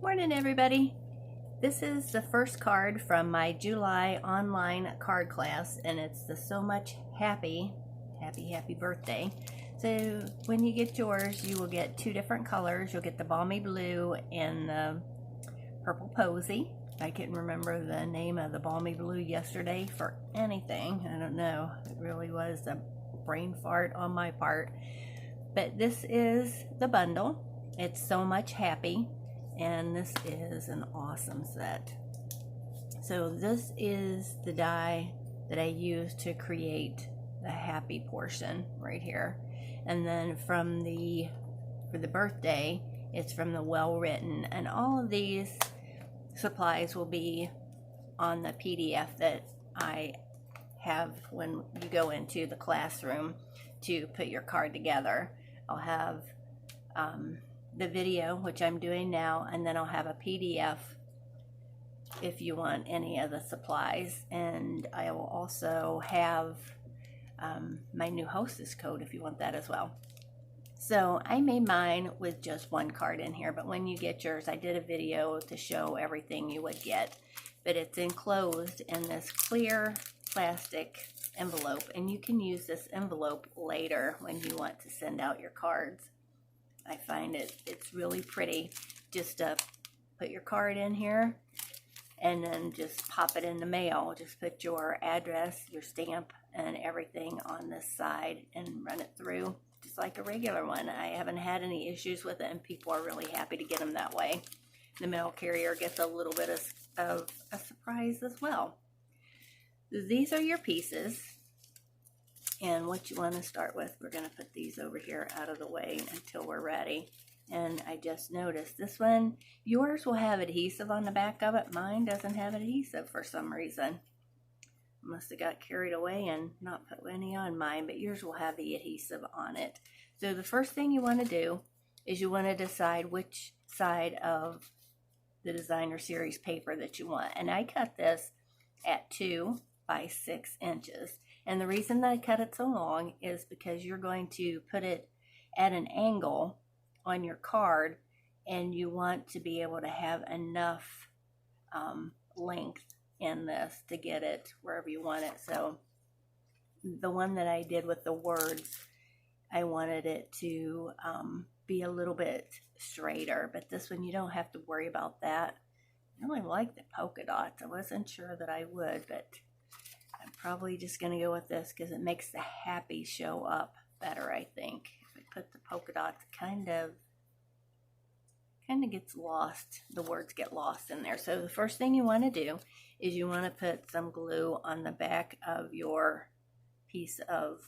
Morning, everybody. This is the first card from my July online card class, and it's the So Much Happy birthday. So when you get yours, you will get two different colors. You'll get the balmy blue and the purple posy. I couldn't remember the name of the balmy blue yesterday for anything. I don't know. It really was a brain fart on my part. But this is the bundle. It's So Much Happy, and this is an awesome set. So this is the die that I use to create the happy portion right here. And then for the birthday, it's from the Well Written, and all of these supplies will be on the PDF that I have when you go into the classroom to put your card together. I'll have the video, which I'm doing now, and then I'll have a PDF if you want any of the supplies, and I will also have my new hostess code if you want that as well. So I made mine with just one card in here, but when you get yours, I did a video to show everything you would get, but it's enclosed in this clear plastic envelope, and you can use this envelope later when you want to send out your cards. I find it's really pretty just to put your card in here and then just pop it in the mail. Just put your address, your stamp, and everything on this side and run it through just like a regular one. I haven't had any issues with it, and people are really happy to get them that way. The mail carrier gets a little bit of a surprise as well. These are your pieces, and what you want to start with, we're going to put these over here out of the way until we're ready. And I just noticed this one, yours will have adhesive on the back of it. Mine doesn't have adhesive for some reason. I must have got carried away and not put any on mine, but yours will have the adhesive on it. So the first thing you want to do is you want to decide which side of the designer series paper that you want. And I cut this at 2 by 6 inches. And the reason that I cut it so long is because you're going to put it at an angle on your card, and you want to be able to have enough length in this to get it wherever you want it. So the one that I did with the words, I wanted it to be a little bit straighter, but this one you don't have to worry about that. I really like the polka dots. I wasn't sure that I would, but I'm probably just going to go with this because it makes the happy show up better, I think. If I put the polka dots, it kind of gets lost. The words get lost in there. So the first thing you want to do is you want to put some glue on the back of your piece of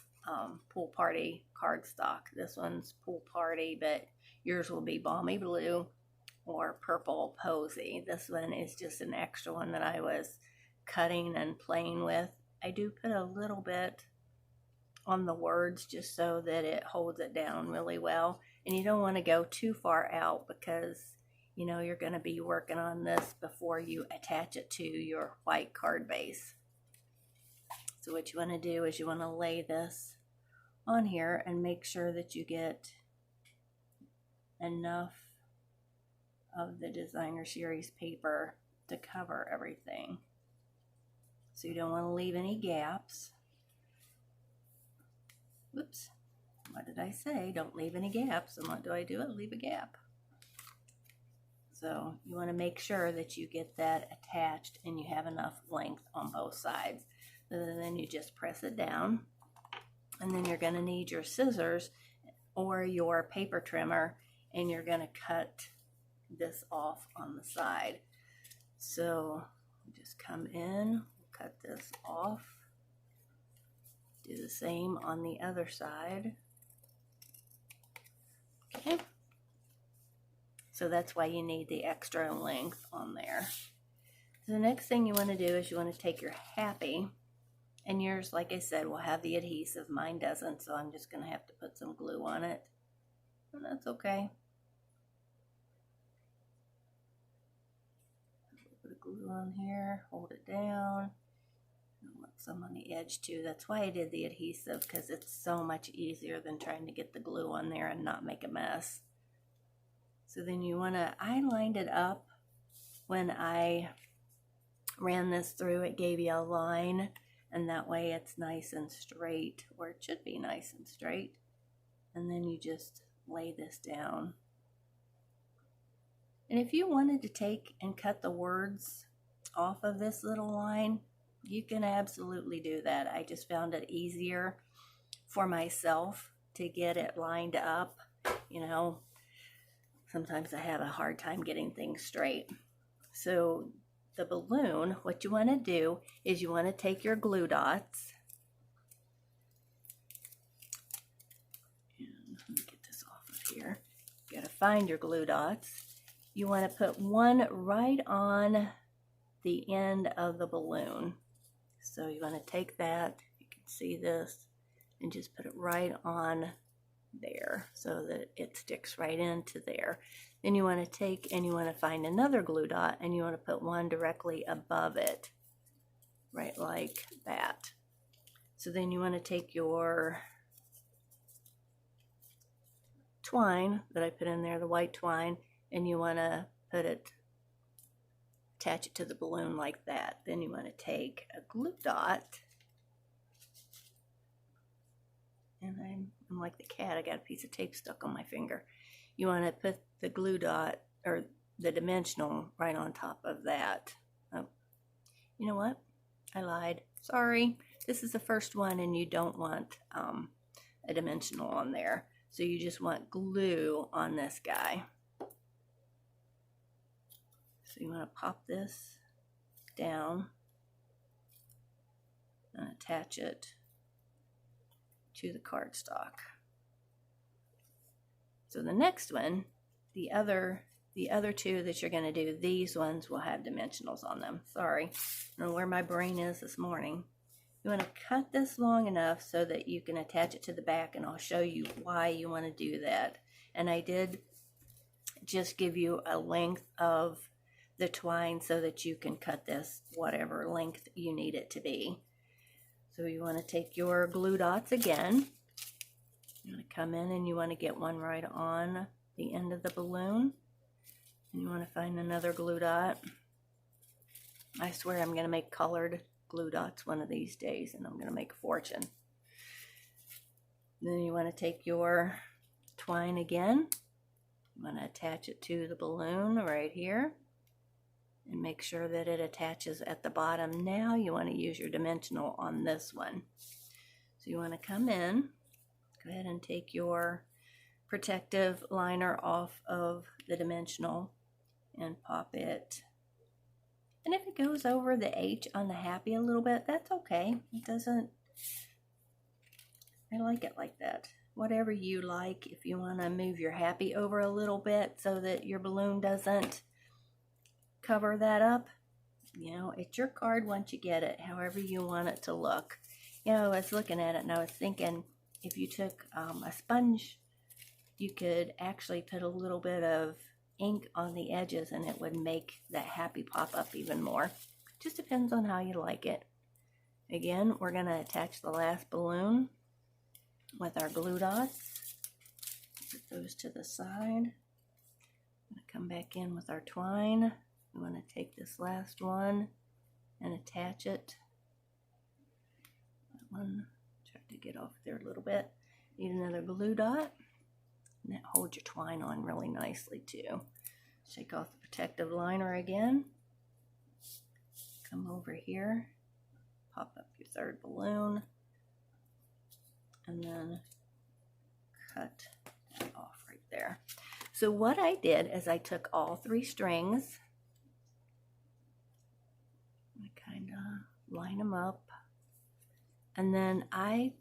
Pool Party cardstock. This one's Pool Party, but yours will be Balmy Blue or Purple Posy. This one is just an extra one that I was cutting and playing with. I do put a little bit on the words just so that it holds it down really well. And you don't want to go too far out because, you know, you're going to be working on this before you attach it to your white card base. So what you want to do is you want to lay this on here and make sure that you get enough of the designer series paper to cover everything. So you don't want to leave any gaps. Whoops, what did I say? Don't leave any gaps. And what do? I leave a gap. So you want to make sure that you get that attached and you have enough length on both sides. And then you just press it down. And then you're going to need your scissors or your paper trimmer, and you're going to cut this off on the side. So just come in, cut this off. Do the same on the other side. Okay. So that's why you need the extra length on there. So the next thing you want to do is you want to take your happy, and yours, like I said, will have the adhesive. Mine doesn't, so I'm just going to have to put some glue on it. And that's okay. Put a glue on here, hold it down. I want some on the edge too. That's why I did the adhesive, because it's so much easier than trying to get the glue on there and not make a mess. So then you want to, I lined it up when I ran this through, it gave you a line, and that way it's nice and straight, or it should be nice and straight. And then you just lay this down. And if you wanted to take and cut the words off of this little line, you can absolutely do that. I just found it easier for myself to get it lined up. You know, sometimes I have a hard time getting things straight. So the balloon, what you want to do is you want to take your glue dots. And let me get this off of here. You got to find your glue dots. You want to put one right on the end of the balloon. So you want to take that, you can see this, and just put it right on there so that it sticks right into there. Then you want to take and you want to find another glue dot, and you want to put one directly above it, right like that. So then you want to take your twine that I put in there, the white twine, and you want to put it, attach it to the balloon like that. Then you want to take a glue dot, and I'm like the cat, I got a piece of tape stuck on my finger. You want to put the glue dot or the dimensional right on top of that. Oh, you know what? I lied. Sorry. This is the first one, and you don't want a dimensional on there. So you just want glue on this guy. So you want to pop this down and attach it to the cardstock. So the next one, the other two that you're going to do, these ones will have dimensionals on them. Sorry, I don't know where my brain is this morning. You want to cut this long enough so that you can attach it to the back, and I'll show you why you want to do that. And I did just give you a length of the twine so that you can cut this whatever length you need it to be. So you want to take your glue dots again. You want to come in and you want to get one right on the end of the balloon. And you want to find another glue dot. I swear I'm going to make colored glue dots one of these days, and I'm going to make a fortune. Then you want to take your twine again. You want to attach it to the balloon right here. And make sure that it attaches at the bottom. Now you want to use your dimensional on this one. So you want to come in. Go ahead and take your protective liner off of the dimensional and pop it. And if it goes over the H on the happy a little bit, that's okay. It doesn't, I like it like that. Whatever you like. If you want to move your happy over a little bit so that your balloon doesn't cover that up, you know, it's your card once you get it, however you want it to look. You know, I was looking at it and I was thinking, if you took a sponge, you could actually put a little bit of ink on the edges and it would make that happy pop up even more. Just depends on how you like it. Again, we're going to attach the last balloon with our glue dots. Put those to the side. Come back in with our twine. We want to take this last one and attach it. That one, try to get off there a little bit. Need another glue dot. And that holds your twine on really nicely too. Shake off the protective liner again. Come over here. Pop up your third balloon. And then cut that off right there. So what I did is I took all three strings. I kind of line them up. And then I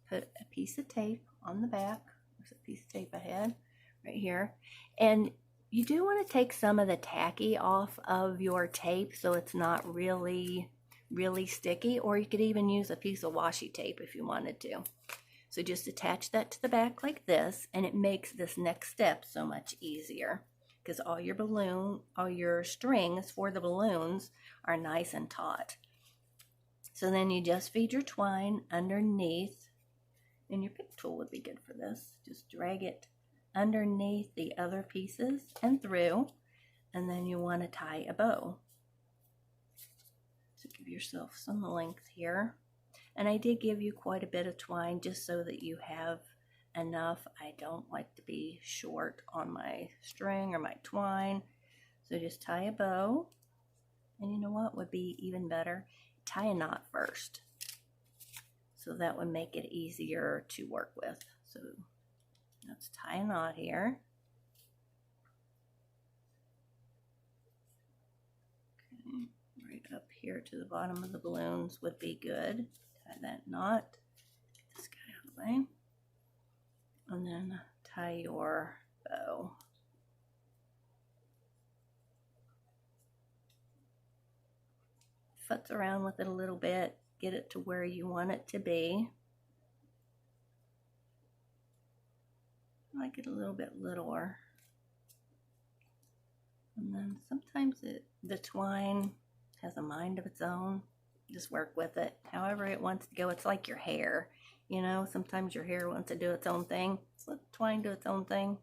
put a piece of tape on the back. There's a piece of tape I had right here. And you do want to take some of the tacky off of your tape so it's not really sticky, or you could even use a piece of washi tape if you wanted to. So just attach that to the back like this, and it makes this next step so much easier because all your strings for the balloons are nice and taut. So then you just feed your twine underneath, and your pick tool would be good for this. Just drag it underneath the other pieces and through, and then you want to tie a bow. So give yourself some length here. And I did give you quite a bit of twine just so that you have enough. I don't like to be short on my string or my twine. So just tie a bow. And you know what would be even better? Tie a knot first. So that would make it easier to work with. So let's tie a knot here. Okay, right up here to the bottom of the balloons would be good. Tie that knot. Get this guy out of the way. And then tie your bow. Futz around with it a little bit. Get it to where you want it to be. I like it a little bit littler. And then sometimes the twine has a mind of its own. Just work with it however it wants to go. It's like your hair, you know, sometimes your hair wants to do its own thing. So let the twine do its own thing.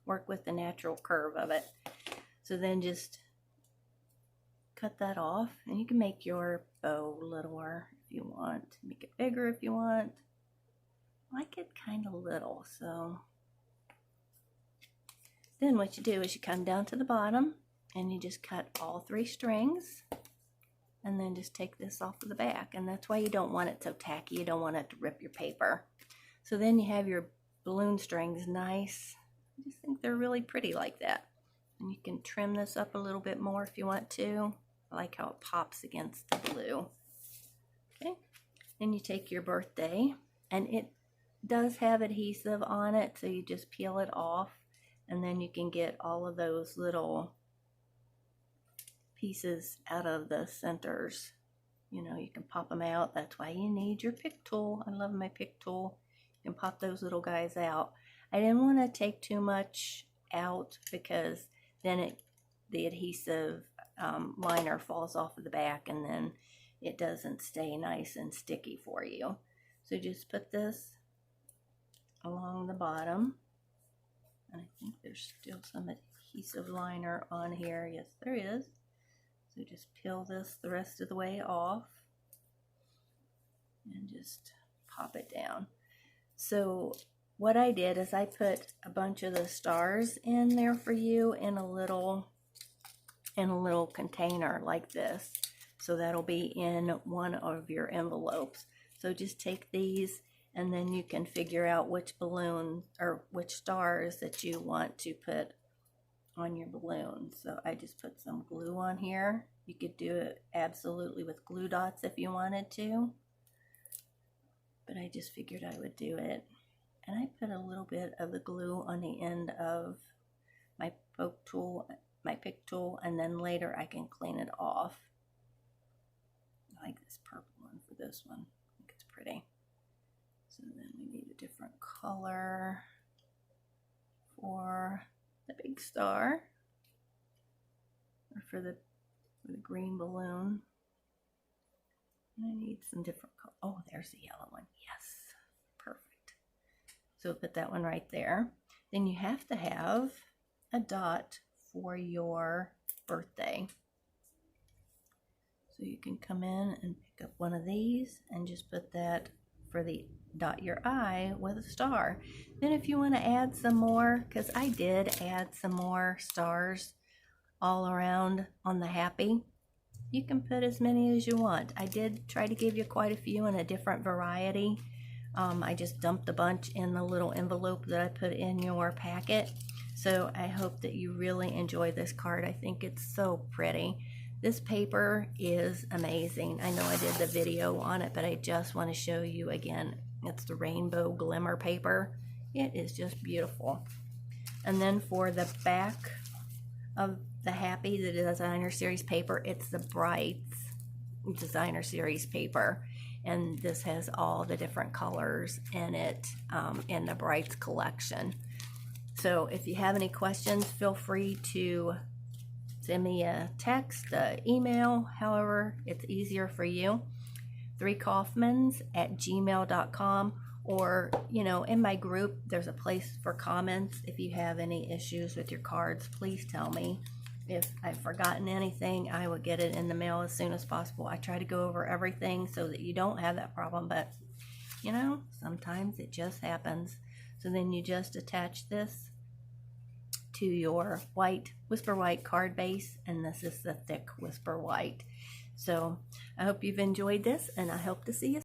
Work with the natural curve of it. So then just cut that off, and you can make your bow littler if you want. Make it bigger if you want. I like it kind of little, so then what you do is you come down to the bottom and you just cut all 3 strings, and then just take this off of the back. And that's why you don't want it so tacky. You don't want it to rip your paper. So then you have your balloon strings nice. I just think they're really pretty like that. And you can trim this up a little bit more if you want to. I like how it pops against the blue. Okay, then you take your birthday, and it does have adhesive on it, so you just peel it off, and then you can get all of those little pieces out of the centers. You know, you can pop them out. That's why you need your pick tool. I love my pick tool. You can pop those little guys out. I didn't want to take too much out because then the adhesive liner falls off of the back, and then it doesn't stay nice and sticky for you. So just put this along the bottom, and I think there's still some adhesive liner on here. Yes, there is. So just peel this the rest of the way off and just pop it down. So what I did is I put a bunch of the stars in there for you in a little container like this. So that'll be in one of your envelopes. So just take these, and then you can figure out which balloon or which stars that you want to put on your balloon. So I just put some glue on here. You could do it absolutely with glue dots if you wanted to, but I just figured I would do it. And I put a little bit of the glue on the end of my poke tool, my pick tool, and then later I can clean it off. I like this purple one for this one. I think it's pretty. So then we need a different color for the big star, or for the green balloon. I need some different color. Oh, there's the yellow one. Yes, perfect. So put that one right there. Then you have to have a dot for your birthday. So you can come in and pick up one of these and just put that for the dot your eye with a star. Then if you want to add some more, because I did add some more stars all around on the happy, you can put as many as you want. I did try to give you quite a few in a different variety. I just dumped a bunch in the little envelope that I put in your packet. So I hope that you really enjoy this card. I think it's so pretty. This paper is amazing. I know I did the video on it, but I just want to show you again. It's the Rainbow Glimmer paper. It is just beautiful. And then for the back of the Happy, the Designer Series paper, it's the Brights Designer Series paper. And this has all the different colors in it in the Brights collection. So if you have any questions, feel free to send me a text, email, however it's easier for you. 3kaufmans@gmail.com, or, you know, in my group, there's a place for comments. If you have any issues with your cards, please tell me. If I've forgotten anything, I will get it in the mail as soon as possible. I try to go over everything so that you don't have that problem, but you know, sometimes it just happens. So then you just attach this to your white Whisper White card base, and this is the thick Whisper White. So I hope you've enjoyed this, and I hope to see you